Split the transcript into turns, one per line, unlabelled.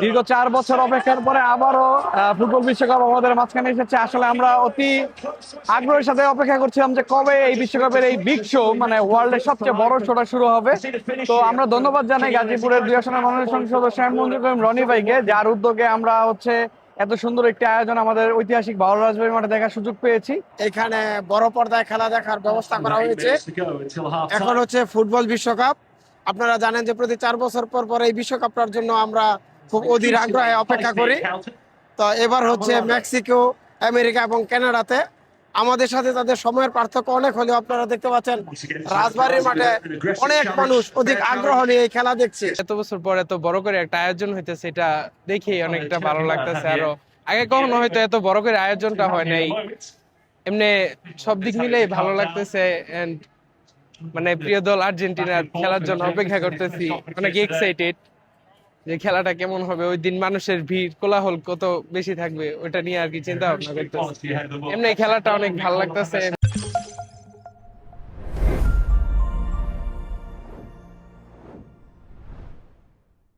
দীর্ঘ 4 বছর অপেক্ষার পরে আবারও ফুটবল বিশ্বকাপ আমাদের মাঝখানে এসেছে। আসলে আমরা অতি আগ্রহের সাথে অপেক্ষা করছিলাম যে কবে এই বিশ্বকাপের এই বিগ শো, মানে ওয়ার্ল্ডের সবচেয়ে বড় শোটা শুরু হবে। তো আমরা ধন্যবাদ জানাই গাজীপুরের 2 আসনের মনোনয়ন সংসদ সদস্য মঞ্জুর করিম রনি ভাইকে, যার উদ্যোগে আমরা এত সুন্দর একটি আয়োজন আমাদের ঐতিহাসিক বাউল রাজবাড়ী মাঠে দেখার সুযোগ পেয়েছি।
এখানে বড় পর্দায় খেলা দেখার ব্যবস্থা করা হয়েছে। এখন ফুটবল বিশ্বকাপ। আপনারা জানেন যে প্রতি 4 বছর পর পর এই বিশ্বকাপটার জন্য আমরা খুব অধীর আগ্রহে অপেক্ষা করি। তো এবার মেক্সিকো, আমেরিকা এবং কানাডাতে। আমাদের সাথে তাদের সময়ের পার্থক্য অনেক হলেও আপনারা দেখতে পাচ্ছেন রাজবাড়ীর মাঠে অনেক মানুষ অধিক আগ্রহ নিয়ে এই খেলা দেখছে।
এত বছর পর এত বড় করে একটা আয়োজন হইতেছে, এটা দেখেই অনেকটা ভালো লাগতেছে। আরো আগে কখনো হয়তো এত বড় করে আয়োজনটা হয় নাই। এমনি সব দিক মিলেই ভালো লাগতেছে। এন্ড মানে প্রিয় দল আর্জেন্টিনার খেলার জন্য অপেক্ষা করতেছি, অনেক এক্সাইটেড যে খেলাটা কেমন হবে। ওই দিন মানুষের ভিড় কোলাহল কত বেশি থাকবে ওটা নিয়ে আর কি চিন্তা ভাবনা করতেছি। এমনি খেলাটা অনেক ভালো লাগতেছে।